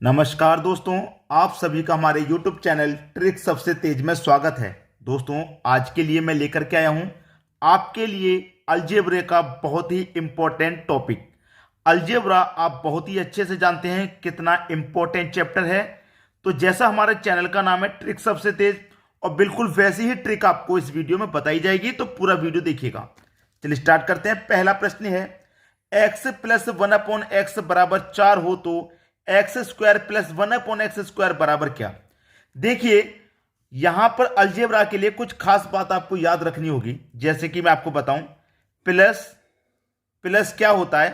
नमस्कार दोस्तों, आप सभी का हमारे YouTube चैनल ट्रिक सबसे तेज में स्वागत है। दोस्तों, आज के लिए मैं लेकर के आया हूं आपके लिए अलजेब्रा का बहुत ही इंपॉर्टेंट टॉपिक। अलजेब्रा आप बहुत ही अच्छे से जानते हैं कितना इंपॉर्टेंट चैप्टर है। तो जैसा हमारे चैनल का नाम है ट्रिक सबसे तेज, और बिल्कुल वैसी ही ट्रिक आपको इस वीडियो में बताई जाएगी, तो पूरा वीडियो देखिएगा। चलिए स्टार्ट करते हैं। पहला प्रश्न है, x plus one upon x बराबर 4 हो तो x square plus one upon x square बराबर क्या। देखिए, यहां पर अलजेब्रा के लिए कुछ खास बात आपको याद रखनी होगी। जैसे कि मैं आपको बताऊं, प्लस प्लस क्या होता है।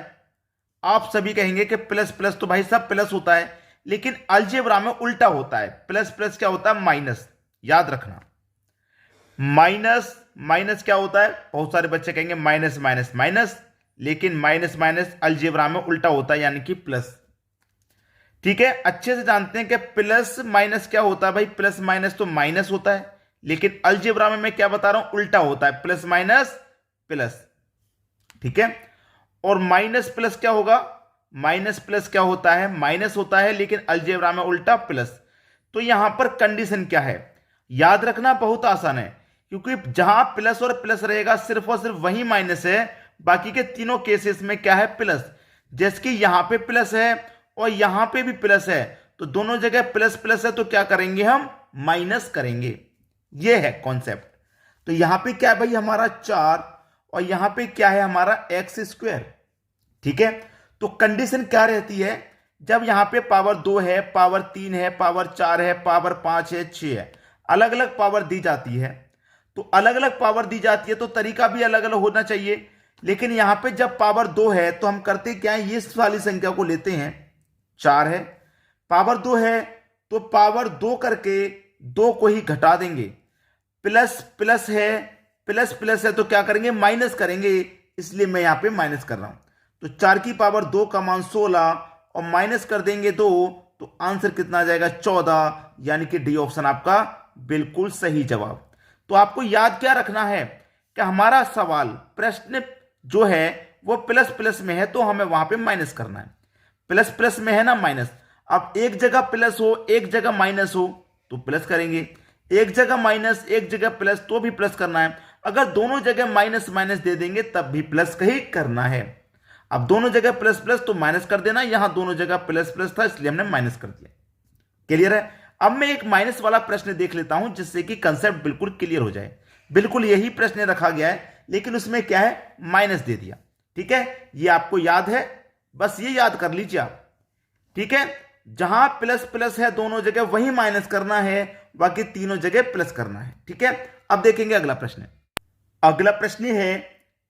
आप सभी कहेंगे कि प्लस प्लस तो भाई साहब प्लस होता है, लेकिन अलजेब्रा में उल्टा होता है। प्लस प्लस क्या होता है? माइनस। याद रखना, माइनस माइनस क्या होता है? बहुत सारे बच्चे कहेंगे माइनस माइनस माइनस, लेकिन माइनस माइनस अलजेब्रा में उल्टा होता है, यानी कि प्लस। ठीक है, अच्छे से जानते हैं कि प्लस माइनस क्या होता है। भाई प्लस माइनस तो माइनस होता है, लेकिन अलजेब्रा में मैं क्या बता रहा हूं? उल्टा होता है, प्लस माइनस प्लस। ठीक है, और माइनस प्लस क्या होगा? माइनस प्लस क्या होता है? माइनस होता है, लेकिन अलजेब्रा में उल्टा प्लस। तो यहां पर कंडीशन क्या है? याद रखना बहुत आसान है, क्योंकि जहां प्लस और प्लस रहेगा सिर्फ और सिर्फ वही माइनस है। बाकी के तीनों केसेस में क्या है? प्लस। जैसे कि यहां पे प्लस है और यहां पे भी प्लस है, तो दोनों जगह प्लस प्लस है, तो क्या करेंगे? हम माइनस करेंगे। यह है कॉन्सेप्ट। तो यहां पे क्या है भाई? हमारा 4, और यहां पे क्या है? हमारा एक्स स्क्वायर। ठीक है, तो कंडीशन क्या रहती है? जब यहां पे पावर 2 है, पावर 3 है, पावर 4 है, पावर 5 है, 6 है, अलग अलग पावर दी जाती है। तो अलग अलग पावर दी जाती है तो तरीका भी अलग अलग होना चाहिए। लेकिन यहां पे जब पावर 2 है तो हम करते क्या है? ये इस वाली संख्या को लेते हैं, 4 है, पावर 2 है, तो पावर 2 करके 2 को ही घटा देंगे। प्लस प्लस है, प्लस प्लस है, तो क्या करेंगे? माइनस करेंगे। इसलिए मैं यहां पे माइनस कर रहा हूं। तो 4 की पावर 2 का मान 16, और माइनस कर देंगे 2, तो आंसर कितना आ जाएगा? 14। यानी कि डी ऑप्शन आपका बिल्कुल सही जवाब। तो आपको याद क्या रखना है कि हमारा सवाल प्रश्न जो है वो प्लस प्लस में है, तो हमें वहां पे माइनस करना है। प्लस प्लस में है ना, माइनस। अब एक जगह प्लस हो, एक जगह माइनस हो, तो प्लस करेंगे। एक जगह माइनस, एक जगह प्लस, तो भी प्लस करना है। अगर दोनों जगह माइनस माइनस दे देंगे तब भी प्लस का ही करना है। अब दोनों जगह प्लस प्लस तो माइनस कर देना, यहां दोनों जगह प्लस प्लस था इसलिए हमने माइनस कर दिया। क्लियर है? अब मैं एक माइनस वाला प्रश्न देख लेता हूं, जिससे कि कंसेप्ट बिल्कुल क्लियर हो जाए। बिल्कुल यही प्रश्न रखा गया है, लेकिन उसमें क्या है? माइनस दे दिया। ठीक है, ये आपको याद है, बस ये याद कर लीजिए आप। ठीक है, जहां प्लस प्लस है दोनों जगह वही माइनस करना है, बाकी तीनों जगह प्लस करना है। ठीक है, अब देखेंगे अगला प्रश्न। अगला प्रश्न है,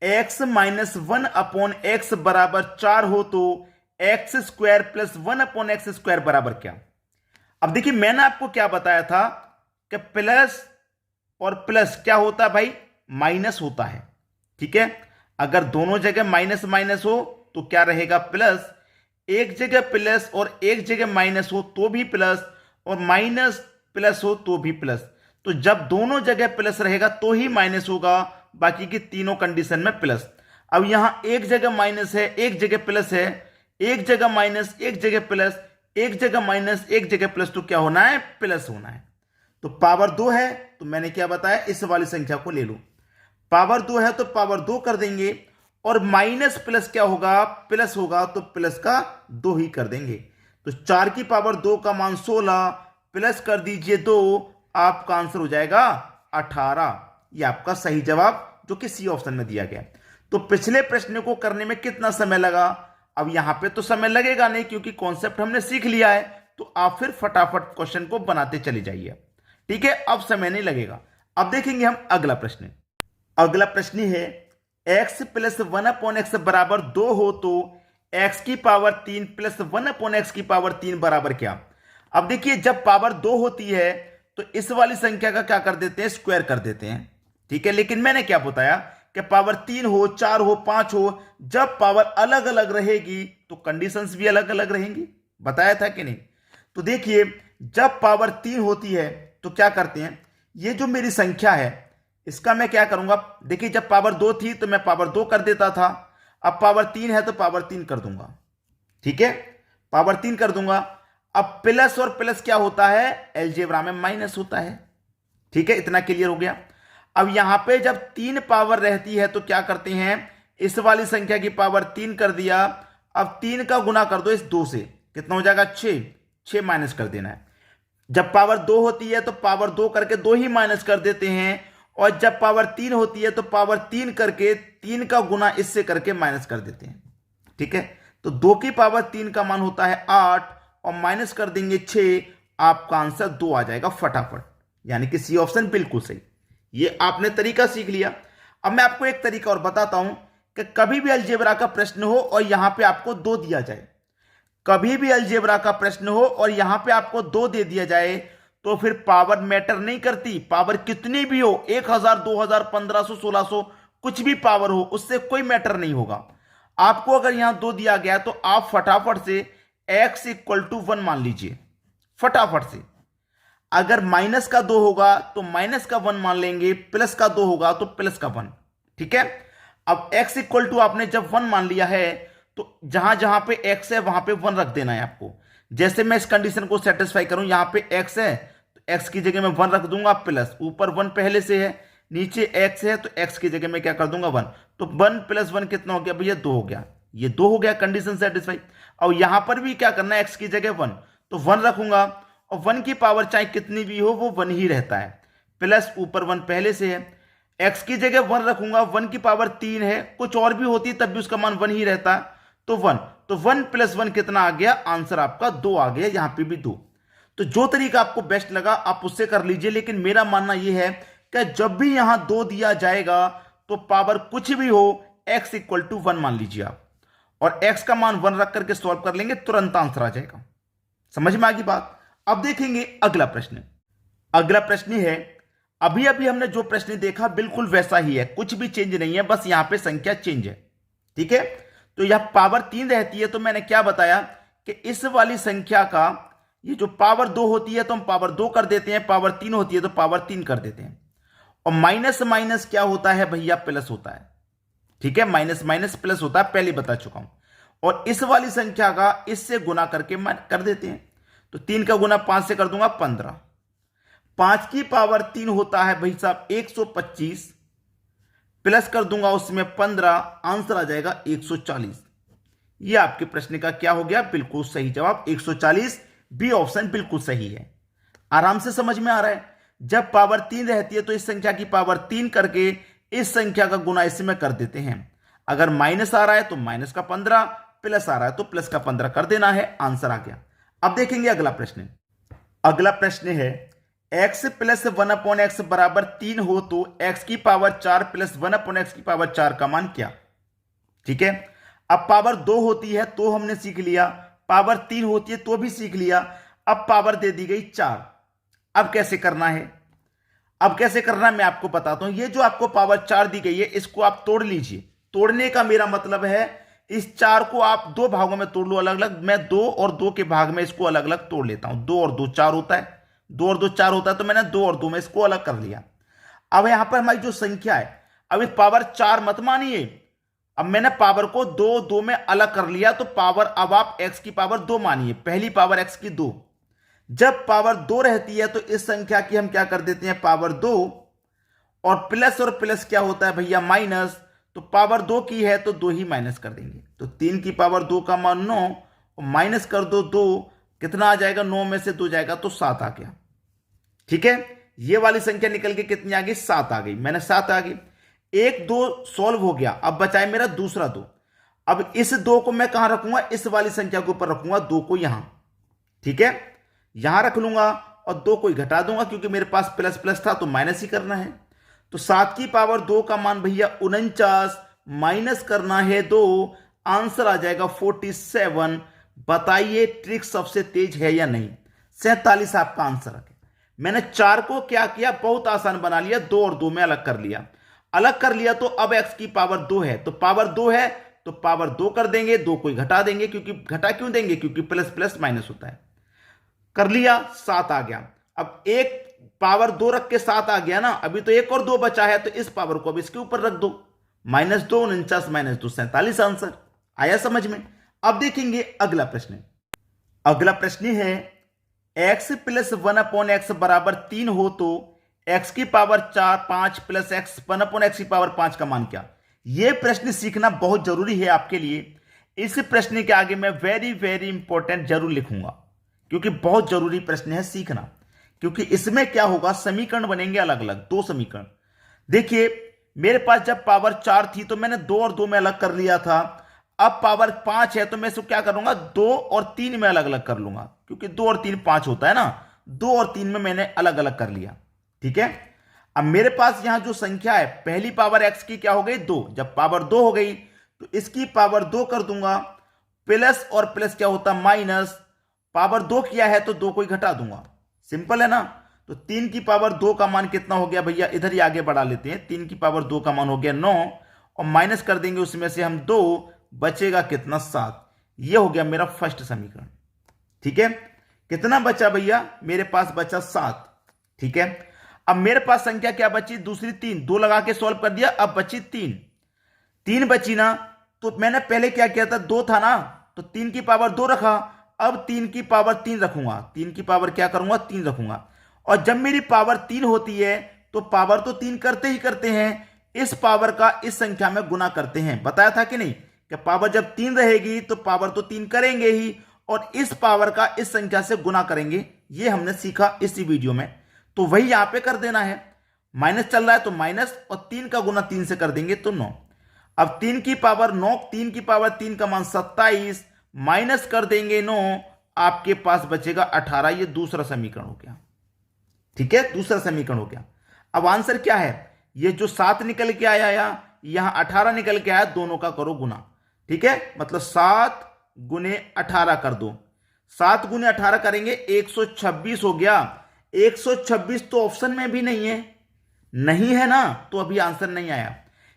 x minus one upon x बराबर 4 हो तो x square plus one upon x square बराबर क्या। अब देखिए, मैंने आपको क्या बताया था कि प्लस और प्लस क्या होता है भाई? माइनस होता है। ठीक है, अगर दोनों जगह माइनस माइनस हो तो क्या रहेगा? प्लस। एक जगह प्लस और एक जगह माइनस हो तो भी प्लस, और माइनस प्लस हो तो भी प्लस। तो जब दोनों जगह प्लस रहेगा तो ही माइनस होगा, बाकी की तीनों कंडीशन में प्लस। अब यहां एक जगह माइनस है, एक जगह प्लस है, एक जगह माइनस, एक जगह प्लस, एक जगह माइनस, एक जगह प्लस, तो क्या होना है? प्लस होना है। तो पावर 2 है, तो मैंने क्या बताया? इस वाली संख्या को ले लो। पावर 2 है तो पावर 2 कर देंगे, और माइनस प्लस क्या होगा? प्लस होगा, तो प्लस का 2 ही कर देंगे। तो 4 की पावर 2 का मान 16, प्लस कर दीजिए 2, आपका आंसर हो जाएगा 18। ये आपका सही जवाब जो कि सी ऑप्शन में दिया गया। तो पिछले प्रश्न को करने में कितना समय लगा? अब यहां पे तो समय लगेगा नहीं, क्योंकि कॉन्सेप्ट हमने सीख लिया है। तो आप फिर फटाफट क्वेश्चन को बनाते चले जाइए। ठीक है, अब समय नहीं लगेगा। अब देखेंगे हम अगला प्रश्न। अगला प्रश्न है, x plus one upon x बराबर 2 हो तो एक्स की power 3 plus one upon x की पावर 3 बराबर क्या। अब देखिए, जब पावर 2 होती है तो इस वाली संख्या का क्या कर देते हैं? स्क्वायर कर देते हैं। ठीक है, लेकिन मैंने क्या बताया कि पावर 3 हो, 4 हो, 5 हो, जब पावर अलग अलग रहेगी तो कंडीशंस भी अलग अलग रहेंगी। बताया था कि नहीं? तो देखिए, जब पावर 3 होती है तो क्या करते हैं? ये जो मेरी संख्या है इसका मैं क्या करूंगा? देखिए, जब पावर 2 थी तो मैं पावर 2 कर देता था। अब पावर 3 है तो पावर 3 कर दूंगा। ठीक है, पावर 3 कर दूंगा। अब प्लस और प्लस क्या होता है, अलजेब्रा में माइनस होता है। ठीक है, इतना क्लियर हो गया। अब यहां पे जब 3 पावर रहती है तो क्या करते हैं, इस वाली संख्या की पावर 3 कर दिया। अब 3 का गुना कर दो इस 2 से, कितना हो जाएगा 6, 6 माइनस कर देना है। जब पावर 2 होती है तो पावर 2 करके 2 ही माइनस कर देते हैं, और जब पावर 3 होती है तो पावर 3 करके 3 का गुना इससे करके माइनस कर देते हैं। ठीक है, तो 2 की पावर 3 का मान होता है 8 और माइनस कर देंगे 6, आपका आंसर 2 आ जाएगा फटाफट, यानी कि सी ऑप्शन बिल्कुल सही। ये आपने तरीका सीख लिया। अब मैं आपको एक तरीका और बताता हूं कि कभी भी अलजेब्रा का प्रश्न हो और यहां पे आपको 2 दिया जाए, कभी भी अलजेब्रा का प्रश्न हो और यहां पे आपको 2 दे दिया जाए, तो फिर पावर मैटर नहीं करती। पावर कितनी भी हो, 1000, 2000, 1500, 1600, कुछ भी पावर हो, उससे कोई मैटर नहीं होगा। आपको अगर यहां 2 दिया गया तो आप फटाफट से x इक्वल टू 1 मान लीजिए, फटाफट से। अगर माइनस का 2 होगा तो माइनस का 1 मान लेंगे, प्लस का 2 होगा तो प्लस का 1। ठीक है, अब x इक्वल टू आपने जब 1 मान लिया है तो जहां जहां पे x है वहां पे 1 रख देना है आपको। जैसे मैं इस कंडीशन को सेटिस्फाई करूं, यहां पे x है तो x की जगह में 1 रख दूंगा, प्लस ऊपर 1 पहले से है, नीचे x है तो x की जगह में क्या कर दूंगा 1, तो 1 प्लस 1 कितना हो गया भैया 2 हो गया, ये 2 हो गया, कंडीशन सेटिस्फाई। और यहां पर भी क्या करना है, x की जगह 1, तो 1 रखूंगा, और 1 की पावर चाहे कितनी भी हो वो 1 ही रहता है, प्लस ऊपर 1 पहले से है। x की जगह 1 रखूंगा, 1 की पावर 3 है, कुछ और भी होती तब भी उसका मान 1 ही रहता, तो 1, तो 1 प्लस 1 कितना आ गया, आंसर आपका 2 आ गया, यहां पे भी 2। तो जो तरीका आपको बेस्ट लगा आप उससे कर लीजिए, लेकिन मेरा मानना यह है कि जब भी यहां 2 दिया जाएगा तो पावर कुछ भी हो, x इक्वल टू 1 मान लीजिए आप, और x का मान 1 रख करके सॉल्व कर लेंगे, तुरंत आंसर आ जाएगा। समझ में आ गई बात। अब देखेंगे अगला प्रश्न। अगला प्रश्न है, अभी अभी हमने जो प्रश्न देखा बिल्कुल वैसा ही है, कुछ भी चेंज नहीं है, बस यहां पे संख्या चेंज है। ठीक है, तो यह पावर 3 रहती है तो मैंने क्या बताया कि इस वाली संख्या का ये जो पावर 2 होती है तो हम पावर 2 कर देते हैं, पावर 3 होती है तो पावर 3 कर देते हैं, और माइनस माइनस क्या होता है भैया, प्लस होता है। ठीक है, माइनस माइनस प्लस होता है, पहले बता चुका हूं। और इस वाली संख्या का इससे गुना करके कर देते हैं, तो 3 का गुना 5 से कर दूंगा 15, 5 की पावर 3 होता है भाई साहब 125, प्लस कर दूंगा उसमें 15, आंसर आ जाएगा 140। यह आपके प्रश्न का क्या हो गया, बिल्कुल सही जवाब 140, बी ऑप्शन बिल्कुल सही है। आराम से समझ में आ रहा है। जब पावर 3 रहती है तो इस संख्या की पावर 3 करके इस संख्या का गुना इसमें कर देते हैं। अगर माइनस आ रहा है तो माइनस का 15, प्लस आ रहा है तो प्लस का 15 कर देना है, आंसर आ गया। अब देखेंगे अगला प्रश्न। अगला प्रश्न है, x प्लस 1 अपॉन एक्स बराबर 3 हो तो x की पावर 4 प्लस 1 अपॉन एक्स की पावर 4 का मान क्या। ठीक है, अब पावर 2 होती है तो हमने सीख लिया, पावर 3 होती है तो भी सीख लिया, अब पावर दे दी गई 4। अब कैसे करना है, अब कैसे करना है मैं आपको बताता हूं। ये जो आपको पावर 4 दी गई है इसको आप तोड़ लीजिए। तोड़ने का मेरा मतलब है इस 4 को आप 2 भागों में तोड़ लो अलग अलग। मैं 2 और 2 के भाग में इसको अलग अलग तोड़ लेता हूं। 2 और 2 4 होता है, 2 और 2 4 होता है, तो मैंने 2 और 2 में इसको अलग कर लिया। अब यहां पर हमारी जो संख्या है, अब इस पावर 4 मत मानिए, अब मैंने पावर को 2 2 में अलग कर लिया, तो पावर अब आप x की पावर 2 मानिए, पहली पावर x की 2। जब पावर 2 रहती है तो इस संख्या की हम क्या कर देते हैं, पावर 2, और प्लस क्या होता है भैया माइनस, तो पावर 2 की है तो 2 ही माइनस कर देंगे, तो 3 की पावर 2 का मान 9, और माइनस कर दो 2, कितना आ जाएगा, 9 में से 2 जाएगा तो 7 आ गया। ठीक है, ये वाली संख्या निकल के कितनी आ गई, 7 आ गई, मैंने 7 आ गई। 1 2 सॉल्व हो गया, अब बचाए मेरा दूसरा 2। अब इस 2 को मैं कहां रखूंगा, इस वाली संख्या के ऊपर रखूंगा, 2 को यहां। ठीक है, यहां रख लूंगा और 2 को घटा दूंगा, क्योंकि मेरे पास प्लस प्लस था तो माइनस ही करना है। तो 7 की पावर 2 का मान भैया 49, माइनस करना है 2, आंसर आ जाएगा 47। बताइए ट्रिक सबसे तेज है या नहीं। 47 आपका आंसर है। मैंने 4 को क्या किया, बहुत आसान बना लिया, 2 और 2 में अलग कर लिया। अलग कर लिया तो अब x की पावर 2 है, तो पावर 2 है तो पावर 2 कर देंगे, 2 को घटा देंगे, क्योंकि घटा क्यों देंगे, क्योंकि प्लस प्लस माइनस होता है। कर लिया, 7 आ गया। अब एक पावर 2 रख के 7 आ गया ना, अभी तो 1 और 2 बचा है, तो इस पावर को अब इसके ऊपर रख दो, -2 49 -2 47, आंसर आया समझ में। अब देखेंगे अगला प्रश्न। अगला प्रश्न है x प्लस 1/x बराबर 3 हो तो x की पावर 4 5 प्लस x 1/x की पावर 5 का मान क्या। यह प्रश्न सीखना बहुत जरूरी है आपके लिए। इस प्रश्न के आगे मैं वेरी वेरी इंपॉर्टेंट जरूर लिखूंगा, क्योंकि बहुत जरूरी प्रश्न है सीखना। क्योंकि इसमें क्या होगा, समीकरण बनेंगे अलग अलग, दो समीकरण। देखिए मेरे पास जब पावर 4 थी तो मैंने 2 और 2 में अलग कर लिया था। अब पावर 5 है तो मैं इसको क्या करूंगा, 2 और 3 में अलग अलग कर लूंगा, क्योंकि 2 और 3 5 होता है ना। 2 और 3 में मैंने अलग अलग कर लिया। ठीक है, अब मेरे पास यहां जो संख्या है, पहली पावर एक्स की क्या हो गई, 2। जब पावर 2 हो गई तो इसकी पावर 2 कर दूंगा। प्लस और प्लस क्या होता, माइनस। पावर 2 किया है तो 2 को ही घटा दूंगा। सिंपल है ना। तो 3 की पावर 2 का मान कितना हो गया भैया, इधर ही आगे बढ़ा लेते हैं। 3 की पावर 2 का मान हो गया 9, और माइनस कर देंगे उसमें से हम 2, बचेगा कितना, 7। यह हो गया मेरा फर्स्ट समीकरण। ठीक है, कितना बचा भैया, मेरे पास बचा 7। ठीक है, अब मेरे पास संख्या क्या बची, दूसरी 3। 2 लगा के सॉल्व कर दिया, अब बची 3 बची ना। तो मैंने पहले क्या किया था, 2 था ना, तो 3 की पावर 2 रखा। अब 3 की पावर 3 रखूंगा। 3 की पावर क्या करूंगा, 3 रखूंगा। और जब मेरी पावर 3 होती है तो पावर तो 3 करते ही करते हैं, इस पावर का इस संख्या में गुना करते हैं। बताया था कि नहीं, कि पावर जब 3 रहेगी तो पावर तो 3 करेंगे ही, और इस पावर का इस संख्या से गुना करेंगे। ये हमने सीखा इसी वीडियो में। तो वही यहां पे कर देना है। माइनस चल रहा है तो माइनस, और 3 का गुना 3 से कर देंगे तो 9। अब 3 की पावर 9, 3 की पावर 3 का मान 27, माइनस कर देंगे 9, आपके पास बचेगा 18। ये दूसरा समीकरण हो गया। ठीक है, दूसरा समीकरण हो गया। अब आंसर क्या है, ये जो 7 निकल के आया यहां 18 निकल के आया, दोनों का करो गुना। ठीक है, मतलब 7 गुने 18 कर दो। 7 गुने 18 करेंगे 126 हो गया। 126 तो ऑप्शन में भी नहीं है, नहीं है ना, तो अभी आंसर नहीं आया।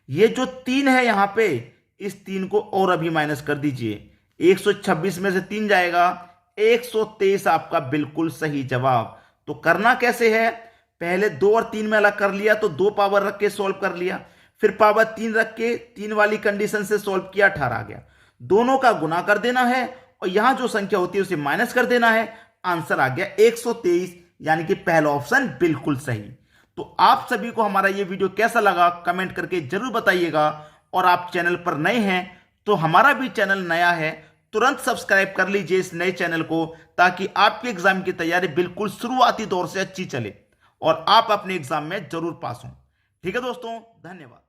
ये जो 3 है यहां पे, इस 3 को और अभी माइनस कर दीजिए। 126 में से 3 जाएगा, 123 आपका बिल्कुल सही जवाब। तो करना कैसे है, पहले 2 और 3 में अलग कर लिया, तो 2 पावर रख के सॉल्व कर लिया। फिर पावर 3 रख के 3 वाली कंडीशन से सॉल्व किया, 18 आ गया। दोनों का गुना कर देना है, और यहां जो संख्या होती है उसे माइनस कर देना है। आंसर आ गया 123, यानी कि पहला ऑप्शन बिल्कुल सही। तो आप सभी को हमारा यह वीडियो कैसा लगा कमेंट करके जरूर बताइएगा। और आप चैनल पर नए हैं तो हमारा भी चैनल नया है, तुरंत सब्सक्राइब कर लीजिए इस नए चैनल को, ताकि आपके एग्जाम की तैयारी बिल्कुल शुरुआती दौर से अच्छी चले और आप अपने एग्जाम में जरूर पास हों। ठीक है दोस्तों, धन्यवाद।